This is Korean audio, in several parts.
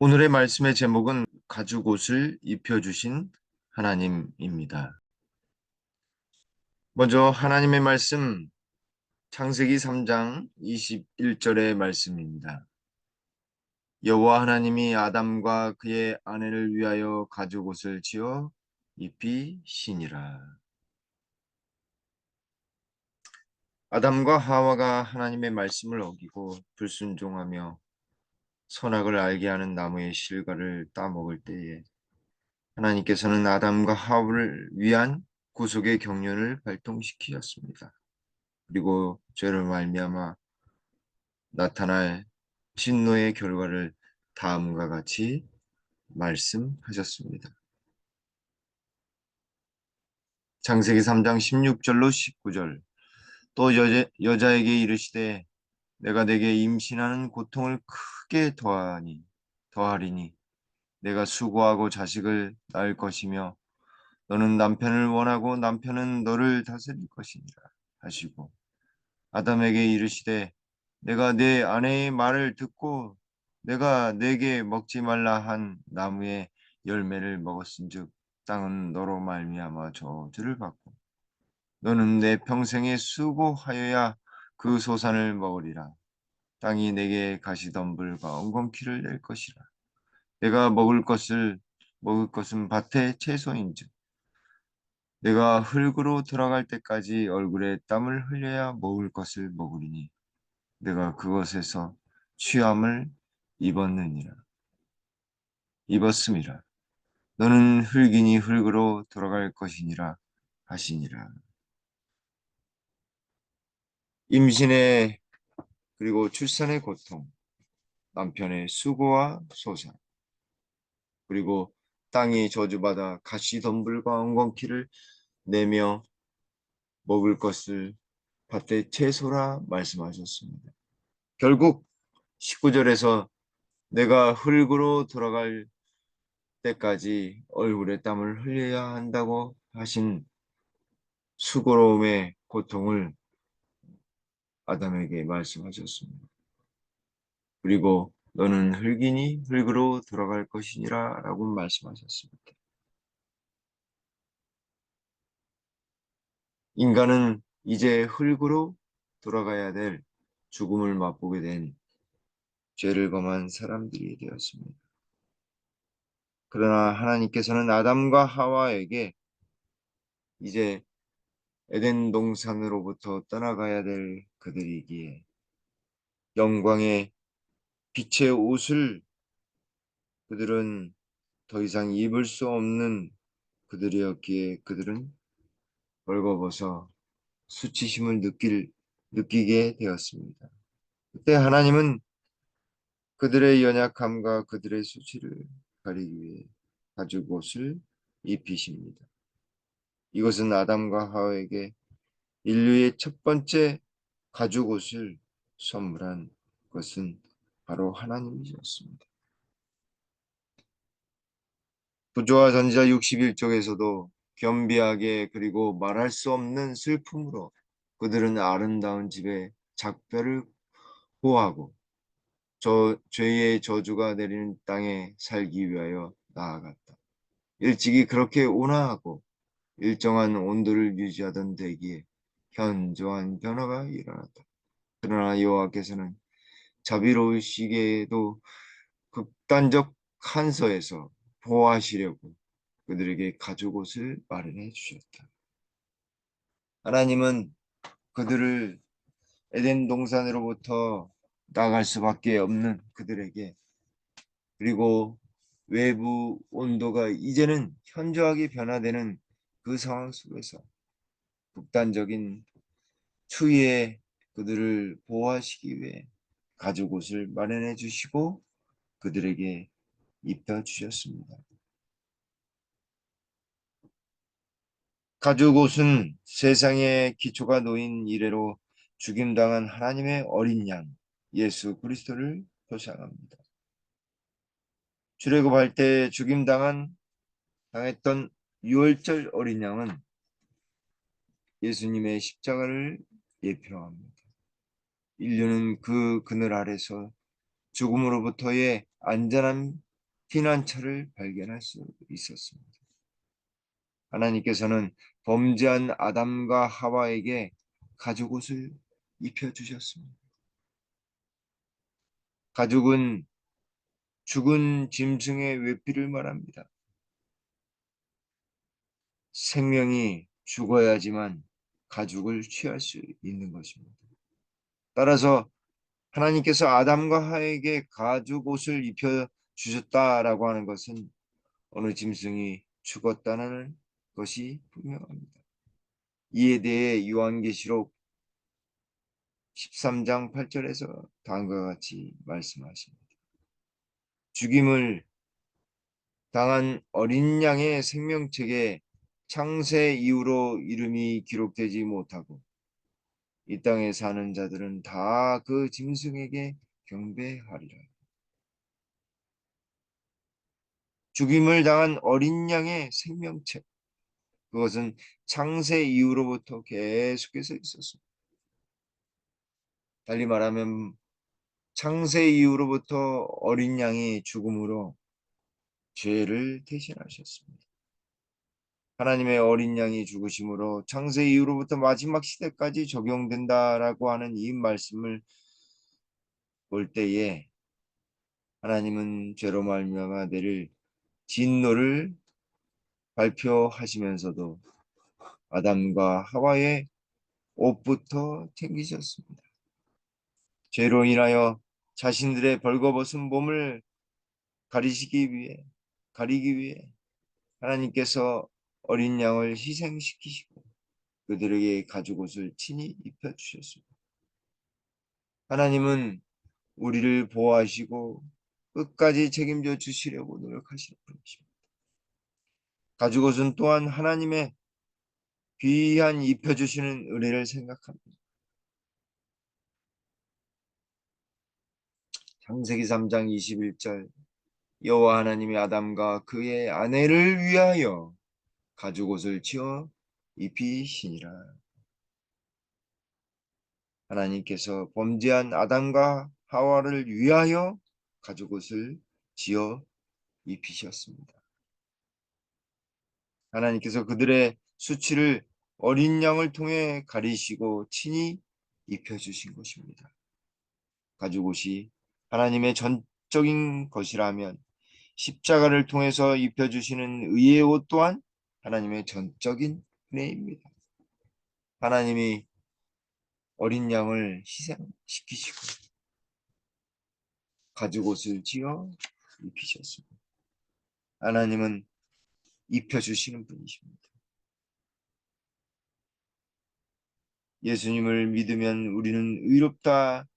오늘의 말씀의 제목은 가죽 옷을 입혀주신 하나님입니다. 먼저 하나님의 말씀 창세기 3장 21절의 말씀입니다. 여호와 하나님이 아담과 그의 아내를 위하여 가죽 옷을 지어 입히시니라. 아담과 하와가 하나님의 말씀을 어기고 불순종하며 선악을 알게 하는 나무의 실과를 따먹을 때에 하나님께서는 아담과 하와를 위한 구속의 경륜을 발동시키셨습니다. 그리고 죄를 말미암아 나타날 진노의 결과를 다음과 같이 말씀하셨습니다. 창세기 3장 16절로 19절. 또 여자에게 이르시되 내가 내게 임신하는 고통을 크게 더하리니 내가 수고하고 자식을 낳을 것이며 너는 남편을 원하고 남편은 너를 다스릴 것이니라 하시고 아담에게 이르시되 내가 내 아내의 말을 듣고 내가 내게 먹지 말라 한 나무의 열매를 먹었은즉 땅은 너로 말미암아 저주를 받고 너는 내 평생에 수고하여야 그 소산을 먹으리라. 땅이 내게 가시덤불과 엉겅퀴를 낼 것이라. 내가 먹을 것은 밭의 채소인즉 내가 흙으로 돌아갈 때까지 얼굴에 땀을 흘려야 먹을 것을 먹으리니 내가 그것에서 취함을 입었음이라. 너는 흙이니 흙으로 돌아갈 것이니라 하시니라. 임신의 그리고 출산의 고통, 남편의 수고와 소산, 그리고 땅이 저주받아 가시덤불과 엉겅퀴를 내며 먹을 것을 밭의 채소라 말씀하셨습니다. 결국 19절에서 내가 흙으로 돌아갈 때까지 얼굴에 땀을 흘려야 한다고 하신 수고로움의 고통을 아담에게 말씀하셨습니다. 그리고 너는 흙이니 흙으로 돌아갈 것이니라 라고 말씀하셨습니다. 인간은 이제 흙으로 돌아가야 될 죽음을 맛보게 된 죄를 범한 사람들이 되었습니다. 그러나 하나님께서는 아담과 하와에게 이제 에덴 동산으로부터 떠나가야 될 그들이기에 영광의 빛의 옷을 그들은 더 이상 입을 수 없는 그들이었기에 그들은 벌거벗어 수치심을 느끼게 되었습니다. 그때 하나님은 그들의 연약함과 그들의 수치를 가리기 위해 가죽 옷을 입히십니다. 이것은 아담과 하와에게 인류의 첫 번째 가죽 옷을 선물한 것은 바로 하나님이셨습니다. 부조와 전지자 61쪽에서도 겸비하게 그리고 말할 수 없는 슬픔으로 그들은 아름다운 집에 작별을 호하고 죄의 저주가 내리는 땅에 살기 위하여 나아갔다. 일찍이 그렇게 온화하고 일정한 온도를 유지하던 대기에 현저한 변화가 일어났다. 그러나 여호와께서는 자비로우시게도 극단적 한서에서 보호하시려고 그들에게 가죽 옷을 마련해 주셨다. 하나님은 그들을 에덴 동산으로부터 나갈 수밖에 없는 그들에게 그리고 외부 온도가 이제는 현저하게 변화되는 그 상황 속에서 극단적인 추위에 그들을 보호하시기 위해 가죽 옷을 마련해 주시고 그들에게 입혀 주셨습니다. 가죽 옷은 세상의 기초가 놓인 이래로 죽임당한 하나님의 어린 양 예수 그리스도를 표상합니다. 출애굽할 때 당했던 유월절 어린 양은 예수님의 십자가를 예표합니다. 인류는 그 그늘 아래서 죽음으로부터의 안전한 피난처를 발견할 수 있었습니다. 하나님께서는 범죄한 아담과 하와에게 가죽옷을 입혀주셨습니다. 가죽은 죽은 짐승의 외피를 말합니다. 생명이 죽어야지만 가죽을 취할 수 있는 것입니다. 따라서 하나님께서 아담과 하와에게 가죽옷을 입혀 주셨다라고 하는 것은 어느 짐승이 죽었다는 것이 분명합니다. 이에 대해 요한계시록 13장 8절에서 다음과 같이 말씀하십니다. 죽임을 당한 어린 양의 생명책에 창세 이후로 이름이 기록되지 못하고 이 땅에 사는 자들은 다 그 짐승에게 경배하리라. 죽임을 당한 어린 양의 생명책, 그것은 창세 이후로부터 계속해서 있었습니다. 달리 말하면 창세 이후로부터 어린 양이 죽음으로 죄를 대신하셨습니다. 하나님의 어린 양이 죽으심으로 창세 이후로부터 마지막 시대까지 적용된다라고 하는 이 말씀을 볼 때에 하나님은 죄로 말미암아 내릴 진노를 발표하시면서도 아담과 하와의 옷부터 챙기셨습니다. 죄로 인하여 자신들의 벌거벗은 몸을 가리기 위해 하나님께서 어린 양을 희생시키시고 그들에게 가죽옷을 친히 입혀주셨습니다. 하나님은 우리를 보호하시고 끝까지 책임져 주시려고 노력하시는 분이십니다. 가죽옷은 또한 하나님의 귀한 입혀주시는 은혜를 생각합니다. 창세기 3장 21절 여호와 하나님이 아담과 그의 아내를 위하여 가죽옷을 지어 입히시니라. 하나님께서 범죄한 아담과 하와를 위하여 가죽옷을 지어 입히셨습니다. 하나님께서 그들의 수치를 어린 양을 통해 가리시고 친히 입혀주신 것입니다. 가죽옷이 하나님의 전적인 것이라면 십자가를 통해서 입혀주시는 의의 옷 또한 하나님의 전적인 은혜입니다. 하나님이 어린 양을 희생시키시고 가죽옷을 지어 입히셨습니다. 하나님은 입혀주시는 분이십니다. 예수님을 믿으면 우리는 의롭다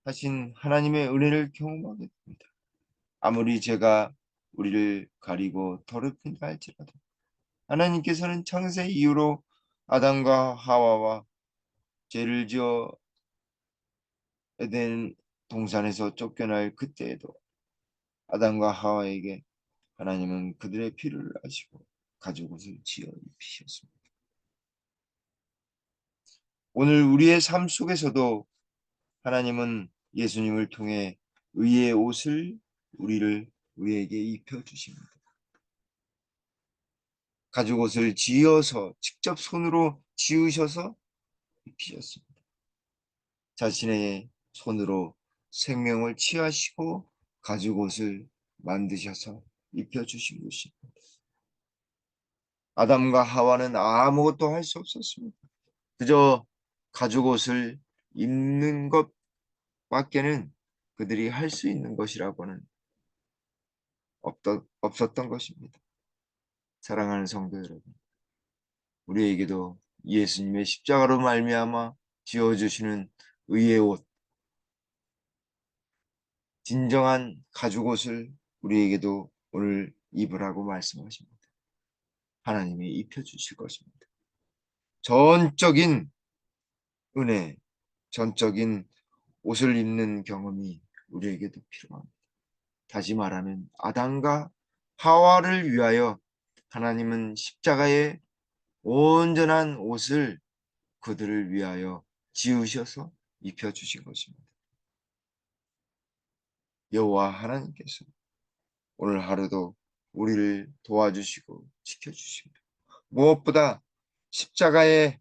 하신 하나님의 은혜를 경험하게 됩니다. 아무리 죄가 우리를 가리고 더럽힌다 할지라도 하나님께서는 창세 이후로 아담과 하와와 죄를 지어 에덴 동산에서 쫓겨날 그때에도 아담과 하와에게 하나님은 그들의 피를 아시고 가죽옷을 지어 입히셨습니다. 오늘 우리의 삶 속에서도 하나님은 예수님을 통해 의의 옷을 우리에게 입혀주십니다. 가죽옷을 지어서 직접 손으로 지으셔서 입히셨습니다. 자신의 손으로 생명을 취하시고 가죽옷을 만드셔서 입혀주신 것입니다. 아담과 하와는 아무것도 할 수 없었습니다. 그저 가죽옷을 입는 것밖에는 그들이 할 수 있는 것이라고는 없었던 것입니다. 사랑하는 성도 여러분, 우리에게도 예수님의 십자가로 말미암아 지어주시는 의의 옷, 진정한 가죽옷을 우리에게도 오늘 입으라고 말씀하십니다. 하나님이 입혀주실 것입니다. 전적인 은혜, 전적인 옷을 입는 경험이 우리에게도 필요합니다. 다시 말하면 아담과 하와를 위하여 하나님은 십자가의 온전한 옷을 그들을 위하여 지으셔서 입혀주신 것입니다. 여호와 하나님께서 오늘 하루도 우리를 도와주시고 지켜주시며 무엇보다 십자가의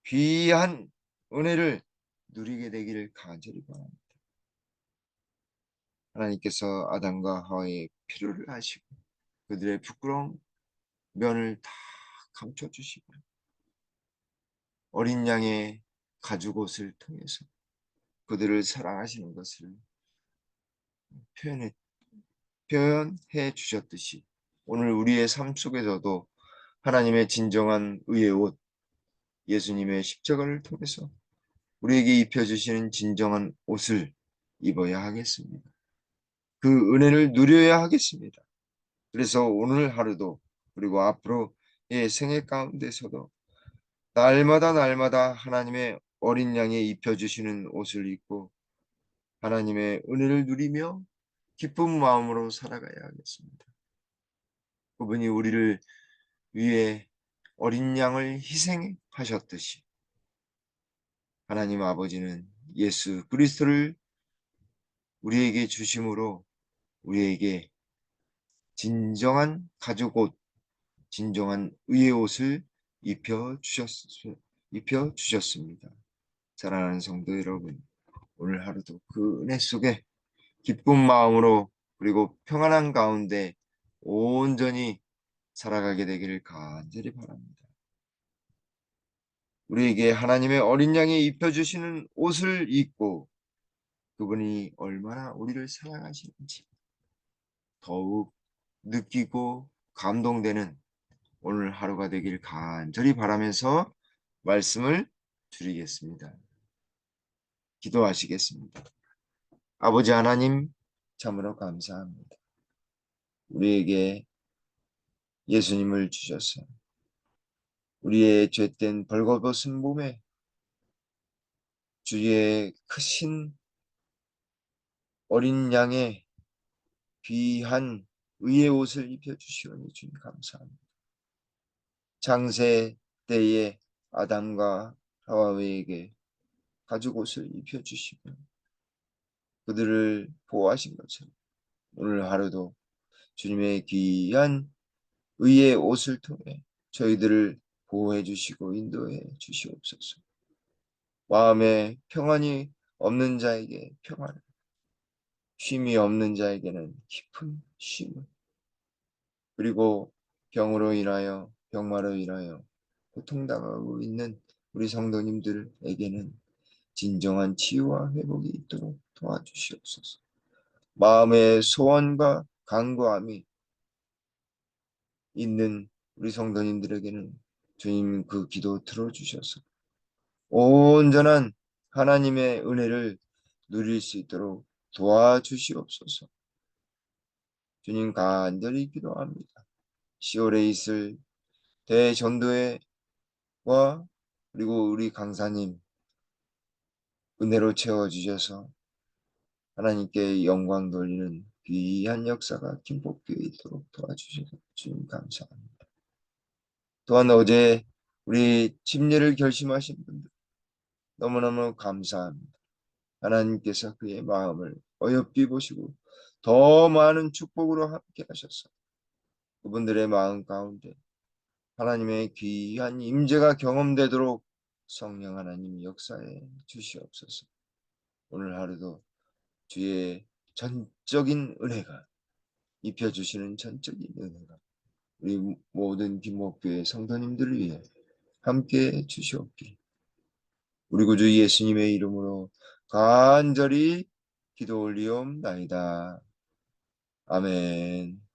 귀한 은혜를 누리게 되기를 간절히 바랍니다. 하나님께서 아담과 하와의 필요를 하시고 그들의 부끄러운 면을 다 감춰주시고 어린 양의 가죽옷을 통해서 그들을 사랑하시는 것을 표현해, 표현해 주셨듯이 오늘 우리의 삶 속에서도 하나님의 진정한 의의 옷, 예수님의 십자가를 통해서 우리에게 입혀주시는 진정한 옷을 입어야 하겠습니다. 그 은혜를 누려야 하겠습니다. 그래서 오늘 하루도 그리고 앞으로의 생애 가운데서도 날마다 하나님의 어린 양에 입혀주시는 옷을 입고 하나님의 은혜를 누리며 기쁜 마음으로 살아가야 하겠습니다. 그분이 우리를 위해 어린 양을 희생하셨듯이 하나님 아버지는 예수 그리스도를 우리에게 주심으로 우리에게 진정한 가죽옷, 진정한 의의 옷을 입혀 주셨습니다. 사랑하는 성도 여러분, 오늘 하루도 그 은혜 속에 기쁜 마음으로 그리고 평안한 가운데 온전히 살아가게 되기를 간절히 바랍니다. 우리에게 하나님의 어린 양이 입혀주시는 옷을 입고 그분이 얼마나 우리를 사랑하시는지 더욱 느끼고 감동되는 오늘 하루가 되길 간절히 바라면서 말씀을 드리겠습니다. 기도하시겠습니다. 아버지 하나님, 참으로 감사합니다. 우리에게 예수님을 주셔서 우리의 죄된 벌거벗은 몸에 주의 크신 어린 양의 귀한 의의 옷을 입혀주시오니 주님 감사합니다. 창세 때에 아담과 하와에게 가죽옷을 입혀주시며 그들을 보호하신 것처럼 오늘 하루도 주님의 귀한 의의 옷을 통해 저희들을 보호해 주시고 인도해 주시옵소서. 마음에 평안이 없는 자에게 평안을, 쉼이 없는 자에게는 깊은 쉼을, 그리고 병으로 인하여 병마로 인하여 고통당하고 있는 우리 성도님들에게는 진정한 치유와 회복이 있도록 도와주시옵소서. 마음의 소원과 간구함이 있는 우리 성도님들에게는 주님 그 기도 들어주셔서 온전한 하나님의 은혜를 누릴 수 있도록 도와주시옵소서. 주님 간절히 기도합니다. 10월에 있을 대전도회와 그리고 우리 강사님 은혜로 채워주셔서 하나님께 영광 돌리는 귀한 역사가 김복교에 있도록 도와주셔서 주님 감사합니다. 또한 어제 우리 침례를 결심하신 분들 너무너무 감사합니다. 하나님께서 그의 마음을 어여삐 보시고 더 많은 축복으로 함께 하셔서 그분들의 마음 가운데 하나님의 귀한 임재가 경험되도록 성령 하나님 역사해 주시옵소서. 오늘 하루도 주의 전적인 은혜가 입혀주시는 전적인 은혜가 우리 모든 김목교회 성도님들을 위해 함께 주시옵기 우리 구주 예수님의 이름으로 간절히 기도 올리옵나이다. 아멘.